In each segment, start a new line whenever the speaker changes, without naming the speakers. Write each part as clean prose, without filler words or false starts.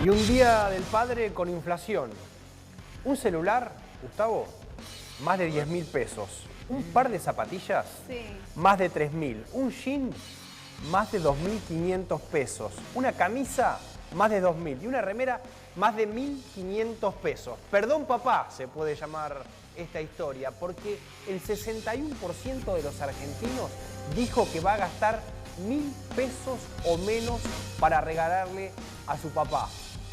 Y un día del padre con inflación. Un celular, Gustavo, más de 10.000 pesos. Un par de zapatillas, más de 3.000. Un jean, más de 2.500 pesos. Una camisa, más de 2.000. Y una remera, más de 1.500 pesos. Perdón, papá, se puede llamar esta historia, porque el 61% de los argentinos dijo que va a gastar 1.000 pesos o menos para regalarle a su papá.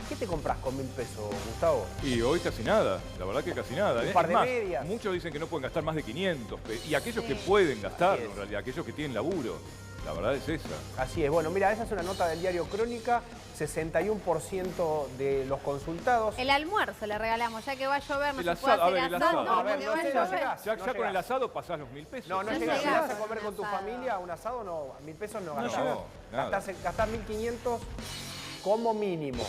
¿Qué te compras con 1.000 pesos, Gustavo?
Y hoy casi nada, la verdad que casi nada.
Un par de
Es más,
medias.
muchos dicen que no pueden gastar más de 500, y aquellos que pueden gastarlo, en realidad, aquellos que tienen laburo, la verdad es esa.
Así es. Bueno, mira, esa es una nota del diario Crónica. 61% de los consultados.
El almuerzo le regalamos, ya que va a llover, no
El
se puede
asado, a ver,
hacer
el
asado.
asado.
No,
A ver,
porque
no
va a
sé,
llover.
no llegás.
Ya,
No
con el
llegás.
asado pasás los 1.000 pesos.
No
No
llegas. Si
llegás
vas a
a
comer
un
con tu
asado.
familia, un asado, no, 1.000 pesos no
No,
gastás.
nada.
Gastás 1.500 como mínimo,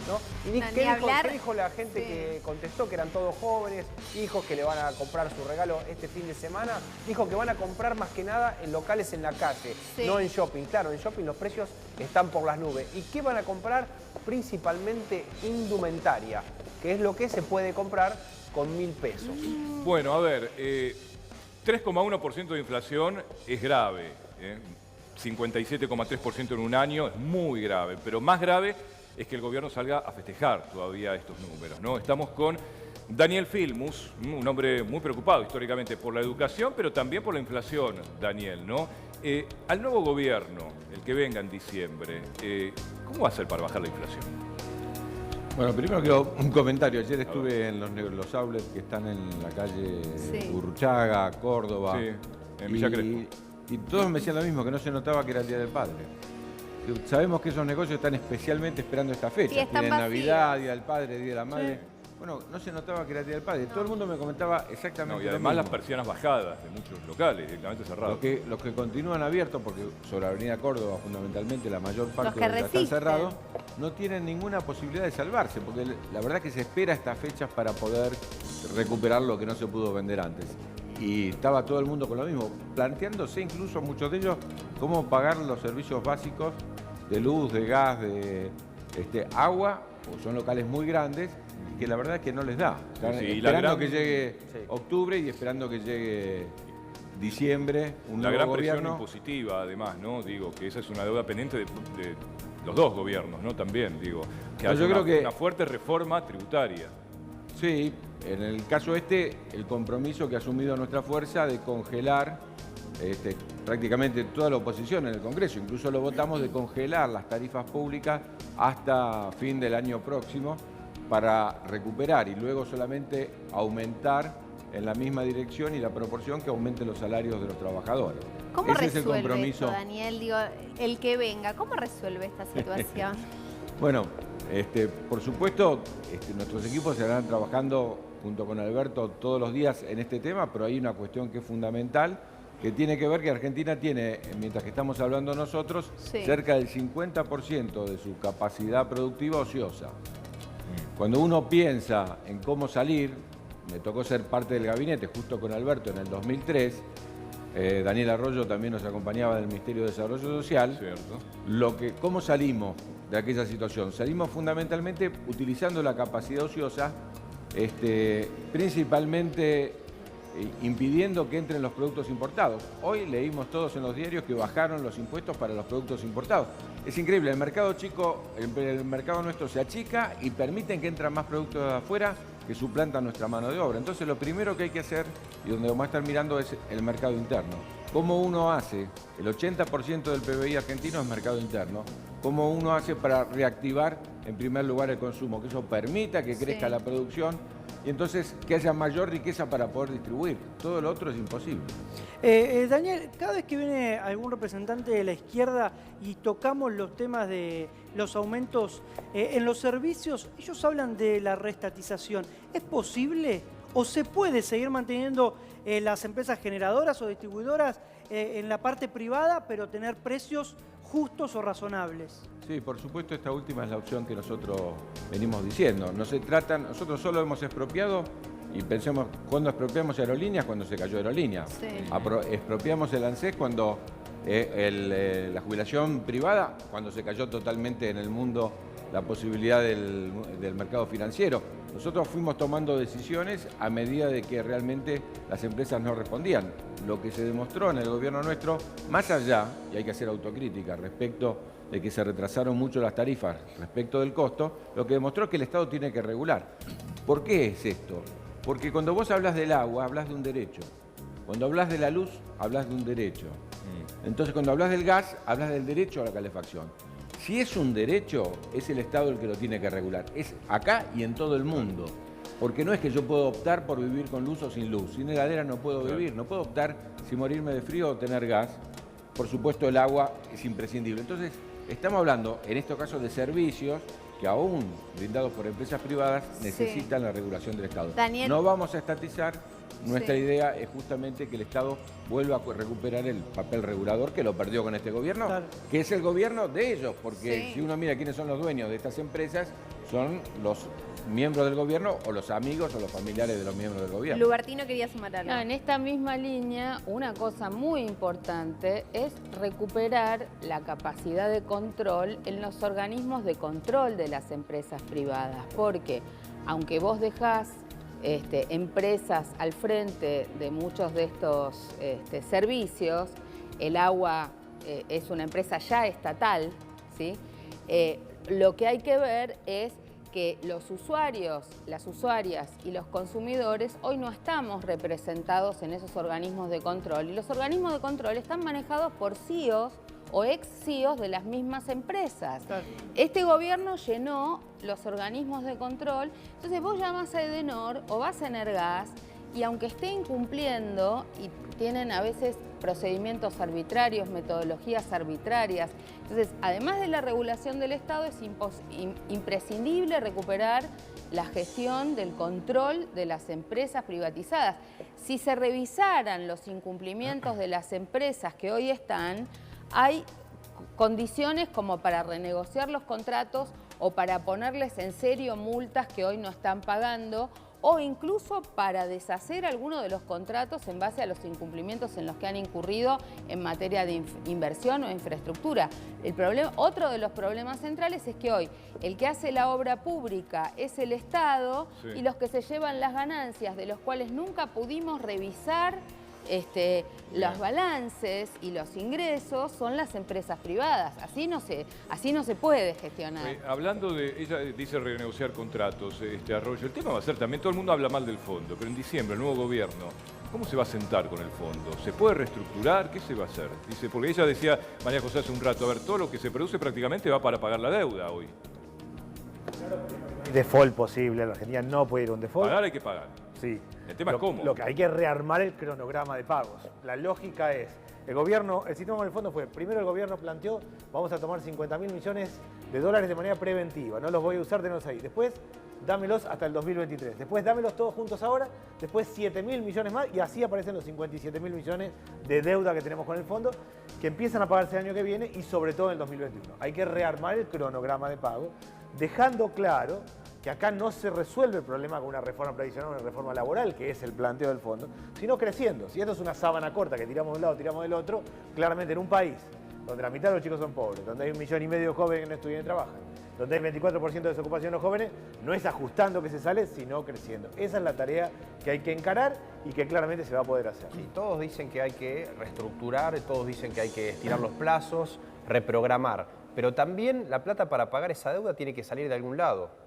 ¿no? ¿Y
No, ni
qué
hablar.
dijo la gente que contestó? Que eran todos jóvenes, hijos que le van a comprar su regalo este fin de semana. Dijo que van a comprar más que nada en locales en la calle, no en shopping. Claro, en shopping los precios están por las nubes. ¿Y qué van a comprar? Principalmente indumentaria, que es lo que se puede comprar con 1.000 pesos.
Bueno, a ver, 3,1% de inflación es grave. 57,3% en un año es muy grave, pero más grave es que el gobierno salga a festejar todavía estos números, ¿no? Estamos con Daniel Filmus, un hombre muy preocupado históricamente por la educación, pero también por la inflación, Daniel, ¿no? Al nuevo gobierno, el que venga en diciembre, ¿cómo va a hacer para bajar la inflación?
Bueno, primero quiero un comentario. Ayer estuve en los outlets que están en la calle Gurruchaga, Córdoba.
Sí, en Villa Crespo.
Y todos me decían lo mismo, que no se notaba que era el Día del Padre. Sabemos que esos negocios están especialmente esperando esta fecha.
Sí, están
Tienen
vacíos.
Navidad, Día del Padre, Día de la Madre. Bueno, no se notaba que era el Día del Padre. Todo el mundo me comentaba exactamente
No, y
lo
además
mismo.
las persianas bajadas de muchos locales, directamente cerrados.
Los que continúan abiertos, porque sobre Avenida Córdoba fundamentalmente la mayor parte
que
de los que están
resisten.
cerrados, no tienen ninguna posibilidad de salvarse, porque la verdad que se espera estas fechas para poder recuperar lo que no se pudo vender antes. Y estaba todo el mundo con lo mismo, planteándose incluso muchos de ellos cómo pagar los servicios básicos de luz, de gas, de agua, porque son locales muy grandes y que la verdad es que no les da. Están
Sí,
esperando que llegue octubre y esperando que llegue diciembre, un
La
nuevo
gran presión
gobierno.
impositiva, además, ¿no? Digo, que esa es una deuda pendiente de los dos gobiernos, ¿no? También, digo, que
No,
haya
yo creo que-
una fuerte reforma tributaria.
Sí, en el caso el compromiso que ha asumido nuestra fuerza de congelar prácticamente toda la oposición en el Congreso, incluso lo votamos de congelar las tarifas públicas hasta fin del año próximo para recuperar y luego solamente aumentar en la misma dirección y la proporción que aumente los salarios de los trabajadores.
¿Cómo
Ese es el
resuelve
compromiso.
esto, Daniel? Digo, el que venga, ¿cómo resuelve esta situación?
Bueno, por supuesto, nuestros equipos se estarán trabajando junto con Alberto todos los días en este tema, pero hay una cuestión que es fundamental, que tiene que ver que Argentina tiene, mientras que estamos hablando nosotros, cerca del 50% de su capacidad productiva ociosa. Cuando uno piensa en cómo salir, me tocó ser parte del gabinete justo con Alberto en el 2003, Daniel Arroyo también nos acompañaba del Ministerio de Desarrollo Social.
Cierto.
¿Cómo salimos de aquella situación? Salimos fundamentalmente utilizando la capacidad ociosa, principalmente impidiendo que entren los productos importados. Hoy leímos todos en los diarios que bajaron los impuestos para los productos importados. Es increíble, el mercado chico, el mercado nuestro se achica y permiten que entran más productos de afuera que suplantan nuestra mano de obra. Entonces lo primero que hay que hacer, y donde vamos a estar mirando, es el mercado interno. ¿Cómo uno hace? El 80% del PBI argentino es mercado interno. ¿Cómo uno hace para reactivar en primer lugar el consumo? Que eso permita que crezca la producción y entonces que haya mayor riqueza para poder distribuir. Todo lo otro es imposible.
Daniel, cada vez que viene algún representante de la izquierda y tocamos los temas de los aumentos en los servicios, ellos hablan de la reestatización. ¿Es posible o se puede seguir manteniendo las empresas generadoras o distribuidoras en la parte privada, pero tener precios justos o razonables?
Sí, por supuesto, esta última es la opción que nosotros venimos diciendo. No se tratan, nosotros solo hemos expropiado, y pensemos, ¿cuándo expropiamos Aerolíneas? Cuando se cayó Aerolíneas. Expropiamos el ANSES cuando la jubilación privada, cuando se cayó totalmente en el mundo la posibilidad del mercado financiero. Nosotros fuimos tomando decisiones a medida de que realmente las empresas no respondían. Lo que se demostró en el gobierno nuestro, más allá, y hay que hacer autocrítica respecto de que se retrasaron mucho las tarifas respecto del costo, lo que demostró es que el Estado tiene que regular. ¿Por qué es esto? Porque cuando vos hablas del agua, hablas de un derecho. Cuando hablas de la luz, hablas de un derecho. Entonces, cuando hablas del gas, hablas del derecho a la calefacción. Si es un derecho, es el Estado el que lo tiene que regular. Es acá y en todo el mundo. Porque no es que yo puedo optar por vivir con luz o sin luz. Sin heladera no puedo vivir. No puedo optar si morirme de frío o tener gas. Por supuesto, el agua es imprescindible. Entonces, estamos hablando, en este caso, de servicios que aún brindados por empresas privadas necesitan la regulación del Estado.
Daniel.
No vamos a estatizar. Nuestra idea es justamente que el Estado vuelva a recuperar el papel regulador que lo perdió con este gobierno, que es el gobierno de ellos, porque si uno mira quiénes son los dueños de estas empresas, son los miembros del gobierno o los amigos o los familiares de los miembros del gobierno.
Lubertino quería sumar algo.
No, en esta misma línea, una cosa muy importante es recuperar la capacidad de control en los organismos de control de las empresas privadas, porque aunque vos dejás empresas al frente de muchos de estos servicios, el agua es una empresa ya estatal, ¿sí? Lo que hay que ver es que los usuarios, las usuarias y los consumidores hoy no estamos representados en esos organismos de control, y los organismos de control están manejados por CEOs o ex CEOs de las mismas empresas. Claro. Este gobierno llenó los organismos de control, entonces vos llamas a Edenor o vas a Energas y aunque esté incumpliendo y tienen a veces procedimientos arbitrarios, metodologías arbitrarias, entonces además de la regulación del Estado es imprescindible recuperar la gestión del control de las empresas privatizadas. Si se revisaran los incumplimientos de las empresas que hoy están, hay condiciones como para renegociar los contratos o para ponerles en serio multas que hoy no están pagando, o incluso para deshacer alguno de los contratos en base a los incumplimientos en los que han incurrido en materia de inversión o infraestructura. Otro de los problemas centrales es que hoy el que hace la obra pública es el Estado y los que se llevan las ganancias, de los cuales nunca pudimos revisar los balances y los ingresos, son las empresas privadas. Así no se puede gestionar.
Hablando de, ella dice renegociar contratos, Arroyo, el tema va a ser también, todo el mundo habla mal del fondo, pero en diciembre el nuevo gobierno, ¿cómo se va a sentar con el fondo? ¿Se puede reestructurar? ¿Qué se va a hacer? Dice, porque ella decía, María José, hace un rato, a ver, todo lo que se produce prácticamente va para pagar la deuda hoy.
Default posible, la Argentina no puede ir a un default.
Pagar hay que pagar.
Sí.
El tema es cómo.
Lo que hay que rearmar el cronograma de pagos. La lógica es, el sistema con el fondo fue, primero el gobierno planteó, vamos a tomar 50.000 millones de dólares de manera preventiva, no los voy a usar, tenlos ahí. Después, dámelos hasta el 2023. Después, dámelos todos juntos ahora, después 7.000 millones más, y así aparecen los 57.000 millones de deuda que tenemos con el fondo, que empiezan a pagarse el año que viene y sobre todo en el 2021. Hay que rearmar el cronograma de pago, dejando claro que acá no se resuelve el problema con una reforma previsional o una reforma laboral, que es el planteo del fondo, sino creciendo. Si esto es una sábana corta que tiramos de un lado, tiramos del otro, claramente en un país donde la mitad de los chicos son pobres, donde hay 1,5 millones de jóvenes que no estudian y trabajan, donde hay 24% de desocupación de los jóvenes, no es ajustando que se sale, sino creciendo. Esa es la tarea que hay que encarar y que claramente se va a poder hacer.
Sí, todos dicen que hay que reestructurar, todos dicen que hay que estirar los plazos, reprogramar, pero también la plata para pagar esa deuda tiene que salir de algún lado.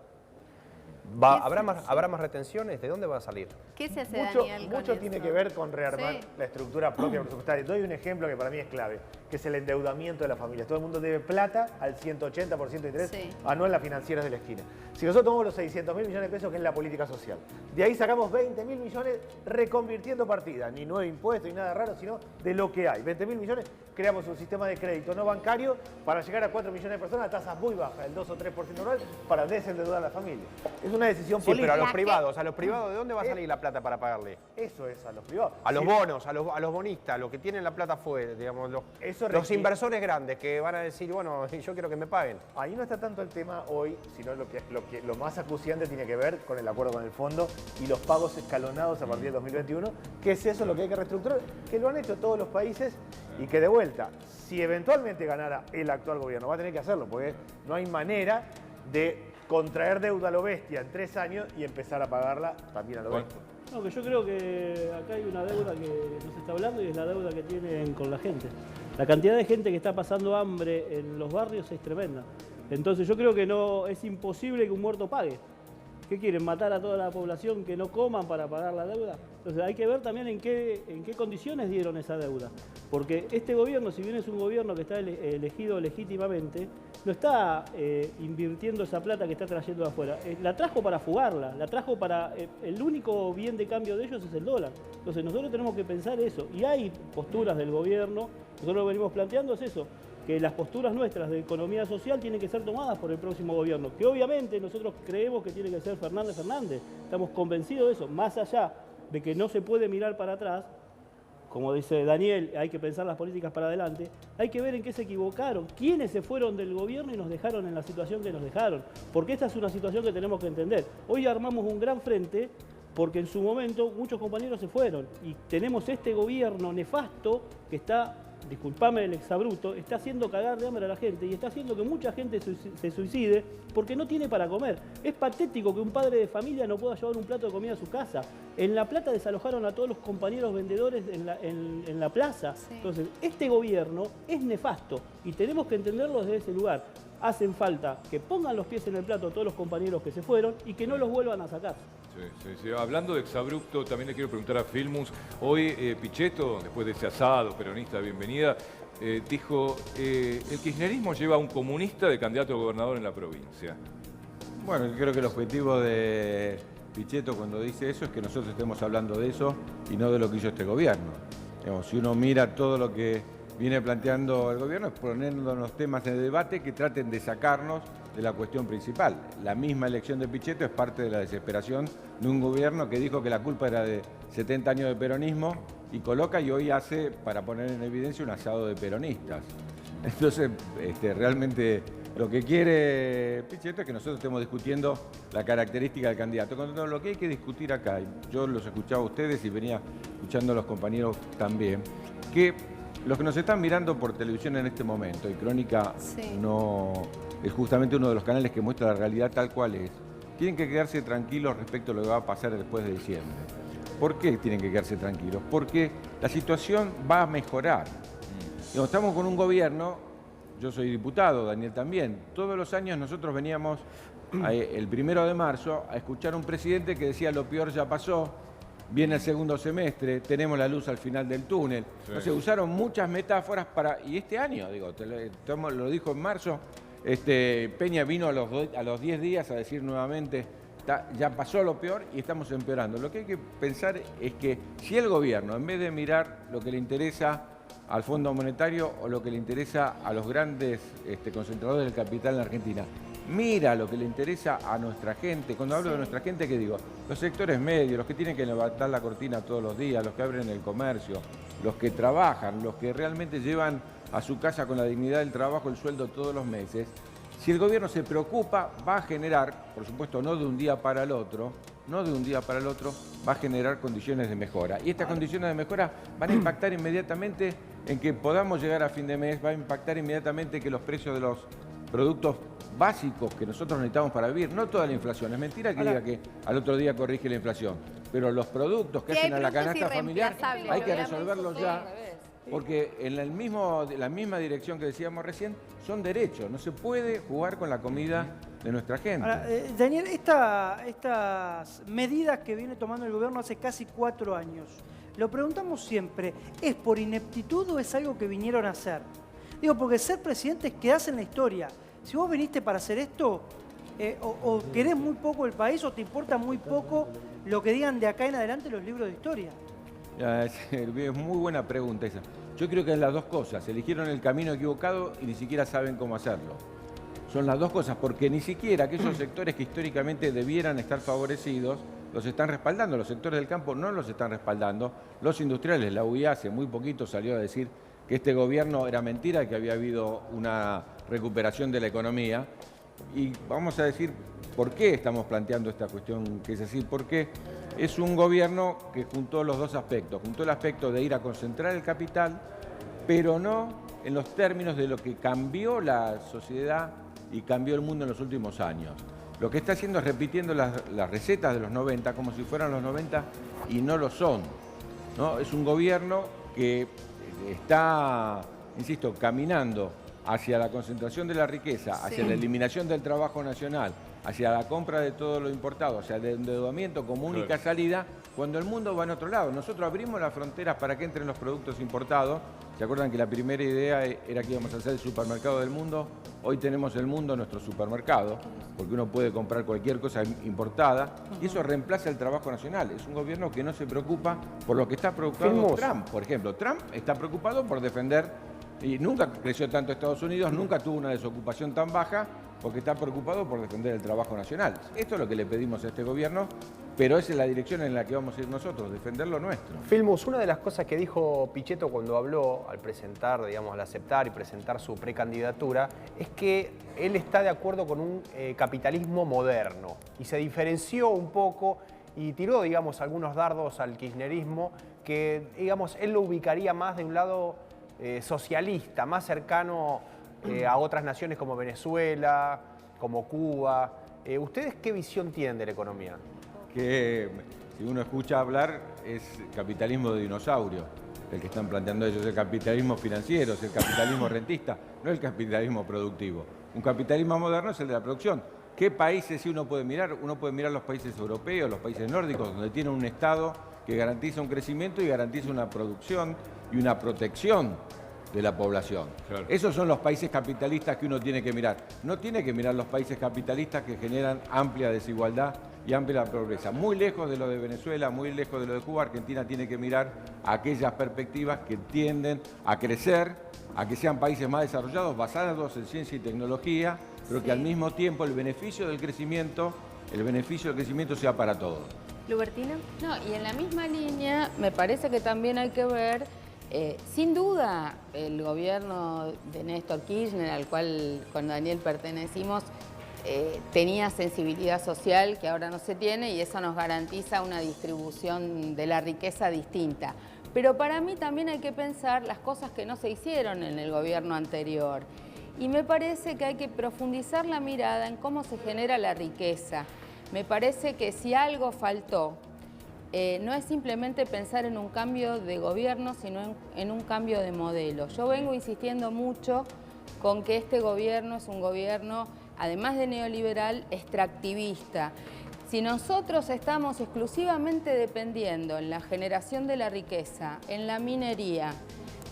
¿Habrá más retenciones? ¿De dónde van a salir?
¿Qué se hace, Daniel, con
mucho
eso?
tiene que ver con rearmar la estructura propia presupuestaria. Doy un ejemplo que para mí es clave, que es el endeudamiento de las familias. Todo el mundo debe plata al 180% de interés anual en las financieras de la esquina. Si nosotros tomamos los 600.000 millones de pesos, que es la política social, de ahí sacamos 20.000 millones reconvirtiendo partidas, ni nuevo impuesto ni nada raro, sino de lo que hay. 20.000 millones, creamos un sistema de crédito no bancario para llegar a 4 millones de personas a tasas muy bajas, el 2 o 3% anual, para desendeudar a la familia. Es una decisión política.
Pero a los privados, ¿de dónde va a salir la plata para pagarle?
Eso es, a los privados.
A los bonos, a los bonistas, los que tienen la plata fuera, digamos, los inversores grandes que van a decir, bueno, yo quiero que me paguen.
Ahí no está tanto el tema hoy, sino lo más acuciante tiene que ver con el acuerdo con el fondo y los pagos escalonados a partir del 2021, que es eso lo que hay que reestructurar, que lo han hecho todos los países y que de vuelta, si eventualmente ganara el actual gobierno, va a tener que hacerlo, porque no hay manera de contraer deuda a lo bestia en 3 años y empezar a pagarla también a lo bestia.
No, que yo creo que acá hay una deuda que no se está hablando y es la deuda que tienen con la gente. La cantidad de gente que está pasando hambre en los barrios es tremenda. Entonces yo creo que no es imposible que un muerto pague. ¿Qué quieren? ¿Matar a toda la población que no coman para pagar la deuda? Entonces hay que ver también en qué condiciones dieron esa deuda. Porque este gobierno, si bien es un gobierno que está elegido legítimamente, no está invirtiendo esa plata que está trayendo de afuera. La trajo para fugarla, la trajo para... el único bien de cambio de ellos es el dólar. Entonces nosotros tenemos que pensar eso. Y hay posturas del gobierno, nosotros lo venimos planteando, es eso, que las posturas nuestras de economía social tienen que ser tomadas por el próximo gobierno, que obviamente nosotros creemos que tiene que ser Fernández Fernández, estamos convencidos de eso, más allá de que no se puede mirar para atrás, como dice Daniel, hay que pensar las políticas para adelante, hay que ver en qué se equivocaron, quiénes se fueron del gobierno y nos dejaron en la situación que nos dejaron, porque esta es una situación que tenemos que entender. Hoy armamos un gran frente porque en su momento muchos compañeros se fueron y tenemos este gobierno nefasto que está, disculpame el exabrupto, está haciendo cagar de hambre a la gente y está haciendo que mucha gente se suicide porque no tiene para comer. Es patético que un padre de familia no pueda llevar un plato de comida a su casa. En La Plata desalojaron a todos los compañeros vendedores en la plaza. Sí. Entonces, este gobierno es nefasto y tenemos que entenderlo desde ese lugar. Hacen falta que pongan los pies en el plato a todos los compañeros que se fueron y que no los vuelvan a sacar.
Sí. Hablando de exabrupto, también le quiero preguntar a Filmus. Hoy Pichetto, después de ese asado peronista, bienvenida, dijo, el kirchnerismo lleva a un comunista de candidato a gobernador en la provincia.
Bueno, creo que el objetivo de Pichetto cuando dice eso es que nosotros estemos hablando de eso y no de lo que hizo este gobierno. Digamos, si uno mira todo lo que viene planteando el gobierno, es poniéndonos temas en el debate que traten de sacarnos de la cuestión principal. La misma elección de Pichetto es parte de la desesperación de un gobierno que dijo que la culpa era de 70 años de peronismo y coloca y hoy hace, para poner en evidencia, un asado de peronistas. Entonces, realmente lo que quiere Pichetto es que nosotros estemos discutiendo la característica del candidato. Cuando lo que hay que discutir acá, y yo los escuchaba a ustedes y venía escuchando a los compañeros también, que los que nos están mirando por televisión en este momento, y Crónica no es justamente uno de los canales que muestra la realidad tal cual es, tienen que quedarse tranquilos respecto a lo que va a pasar después de diciembre. ¿Por qué tienen que quedarse tranquilos? Porque la situación va a mejorar. Estamos con un gobierno, yo soy diputado, Daniel también, todos los años nosotros veníamos el 1 de marzo a escuchar a un presidente que decía lo peor ya pasó, viene el segundo semestre, tenemos la luz al final del túnel. Sí. O sea, usaron muchas metáforas para... Y este año, digo, lo dijo en marzo, Peña vino a los 10 días a decir nuevamente, ya pasó lo peor y estamos empeorando. Lo que hay que pensar es que si el gobierno, en vez de mirar lo que le interesa al Fondo Monetario o lo que le interesa a los grandes concentradores del capital en la Argentina, mira lo que le interesa a nuestra gente. Cuando hablo de nuestra gente, ¿qué digo? Los sectores medios, los que tienen que levantar la cortina todos los días, los que abren el comercio, los que trabajan, los que realmente llevan a su casa con la dignidad del trabajo el sueldo todos los meses. Si el gobierno se preocupa, va a generar, por supuesto no de un día para el otro, va a generar condiciones de mejora. Y estas condiciones de mejora van a impactar inmediatamente en que podamos llegar a fin de mes, va a impactar inmediatamente que los precios de los productos básicos que nosotros necesitamos para vivir, no toda la inflación, es mentira que diga que al otro día corrige la inflación, pero los productos que hacen a la canasta familiar hay que resolverlos ya, porque en la misma dirección que decíamos recién, son derechos, no se puede jugar con la comida de nuestra gente.
Ahora, Daniel, estas medidas que viene tomando el gobierno hace casi 4 años, lo preguntamos siempre, ¿es por ineptitud o es algo que vinieron a hacer? Digo, porque ser presidente es quedarse en la historia. Si vos viniste para hacer esto, o querés muy poco el país o te importa muy poco lo que digan de acá en adelante los libros de historia.
Es muy buena pregunta esa. Yo creo que es las dos cosas. Eligieron el camino equivocado y ni siquiera saben cómo hacerlo. Son las dos cosas, porque ni siquiera aquellos sectores que históricamente debieran estar favorecidos los están respaldando. Los sectores del campo no los están respaldando. Los industriales, la UIA hace muy poquito salió a decir que este gobierno era mentira, que había habido una recuperación de la economía. Y vamos a decir por qué estamos planteando esta cuestión que es así, porque es un gobierno que juntó los dos aspectos. Juntó el aspecto de ir a concentrar el capital, pero no en los términos de lo que cambió la sociedad y cambió el mundo en los últimos años. Lo que está haciendo es repitiendo las recetas de los 90 como si fueran los 90 y no lo son, ¿no? Es un gobierno que está, insisto, caminando hacia la concentración de la riqueza, hacia la eliminación del trabajo nacional, hacia la compra de todo lo importado, hacia el endeudamiento como única salida, cuando el mundo va en otro lado. Nosotros abrimos las fronteras para que entren los productos importados. ¿Se acuerdan que la primera idea era que íbamos a hacer el supermercado del mundo? Hoy tenemos el mundo en nuestro supermercado, porque uno puede comprar cualquier cosa importada, y eso reemplaza el trabajo nacional. Es un gobierno que no se preocupa por lo que está preocupado Trump. Por ejemplo, Trump está preocupado por defender, y nunca creció tanto Estados Unidos, nunca tuvo una desocupación tan baja, porque está preocupado por defender el trabajo nacional. Esto es lo que le pedimos a este gobierno, pero esa es la dirección en la que vamos a ir nosotros, defender lo nuestro.
Filmus, una de las cosas que dijo Pichetto cuando habló al presentar, digamos, al aceptar y presentar su precandidatura, es que él está de acuerdo con un capitalismo moderno y se diferenció un poco y tiró, digamos, algunos dardos al kirchnerismo que, digamos, él lo ubicaría más de un lado socialista, más cercano a otras naciones como Venezuela, como Cuba. ¿Ustedes qué visión tienen de la economía?
Que si uno escucha hablar es capitalismo de dinosaurio, el que están planteando ellos, el capitalismo financiero, es el capitalismo rentista, no el capitalismo productivo. Un capitalismo moderno es el de la producción. ¿Qué países sí uno puede mirar? Uno puede mirar los países europeos, los países nórdicos, donde tienen un Estado que garantiza un crecimiento y garantiza una producción y una protección de la población. Claro. Esos son los países capitalistas que uno tiene que mirar. No tiene que mirar los países capitalistas que generan amplia desigualdad y amplia pobreza. Muy lejos de lo de Venezuela, muy lejos de lo de Cuba, Argentina tiene que mirar aquellas perspectivas que tienden a crecer, a que sean países más desarrollados, basados en ciencia y tecnología, pero que al mismo tiempo el beneficio del crecimiento sea para todos.
¿Lubertina?
No, y en la misma línea me parece que también hay que ver, sin duda, el gobierno de Néstor Kirchner, al cual con Daniel pertenecimos, tenía sensibilidad social que ahora no se tiene y eso nos garantiza una distribución de la riqueza distinta. Pero para mí también hay que pensar las cosas que no se hicieron en el gobierno anterior. Y me parece que hay que profundizar la mirada en cómo se genera la riqueza. Me parece que si algo faltó, no es simplemente pensar en un cambio de gobierno, sino en un cambio de modelo. Yo vengo insistiendo mucho con que este gobierno es un gobierno, además de neoliberal, extractivista. Si nosotros estamos exclusivamente dependiendo en la generación de la riqueza, en la minería,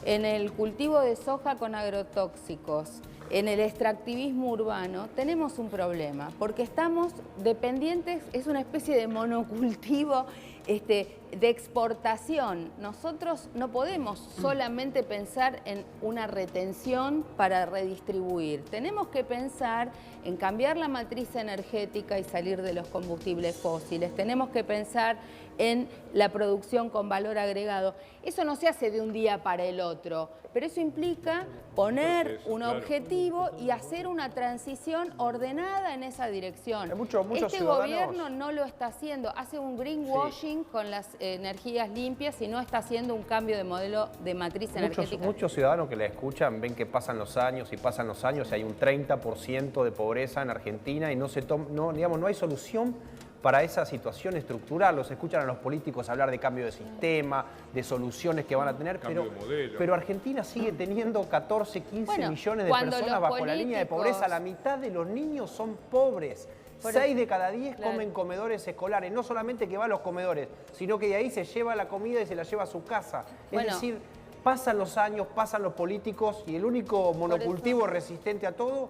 en el cultivo de soja con agrotóxicos, en el extractivismo urbano, tenemos un problema, porque estamos dependientes, es una especie de monocultivo de exportación. Nosotros no podemos solamente pensar en una retención para redistribuir. Tenemos que pensar en cambiar la matriz energética y salir de los combustibles fósiles. Tenemos que pensar en la producción con valor agregado. Eso no se hace de un día para el otro, pero eso implica poner un objetivo y hacer una transición ordenada en esa dirección. Este gobierno no lo está haciendo, hace un greenwashing con las energías limpias y no está haciendo un cambio de modelo de matriz energética.
Muchos ciudadanos que la escuchan ven que pasan los años y hay un 30% de pobreza en Argentina y no hay solución para esa situación estructural. Los escuchan a los políticos hablar de cambio de sistema, de soluciones que van a tener, pero Argentina sigue teniendo 14, 15 millones de personas bajo la línea de pobreza. La mitad de los niños son pobres. 6 de cada 10 comen comedores escolares. No solamente que va a los comedores, sino que de ahí se lleva la comida y se la lleva a su casa. Es decir, pasan los años, pasan los políticos y el único monocultivo resistente a todo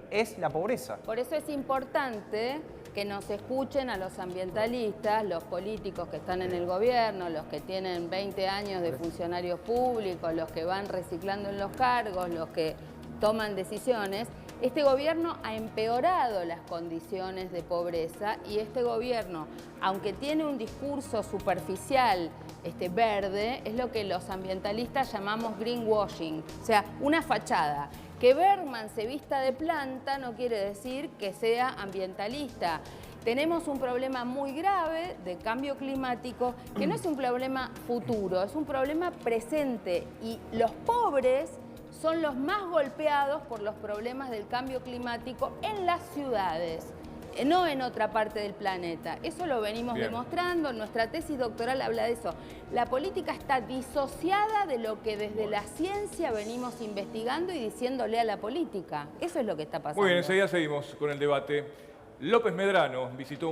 es la pobreza.
Por eso es importante que nos escuchen a los ambientalistas, los políticos que están en el gobierno, los que tienen 20 años de funcionarios públicos, los que van reciclando en los cargos, los que toman decisiones. Este gobierno ha empeorado las condiciones de pobreza y este gobierno, aunque tiene un discurso superficial verde, es lo que los ambientalistas llamamos greenwashing, o sea, una fachada. Que Bergman se vista de planta no quiere decir que sea ambientalista. Tenemos un problema muy grave de cambio climático, que no es un problema futuro, es un problema presente. Y los pobres son los más golpeados por los problemas del cambio climático en las ciudades, no en otra parte del planeta. Eso lo venimos demostrando, nuestra tesis doctoral habla de eso. La política está disociada de lo que desde la ciencia venimos investigando y diciéndole a la política. Eso es lo que está pasando.
Muy bien, enseguida seguimos con el debate. López Medrano visitó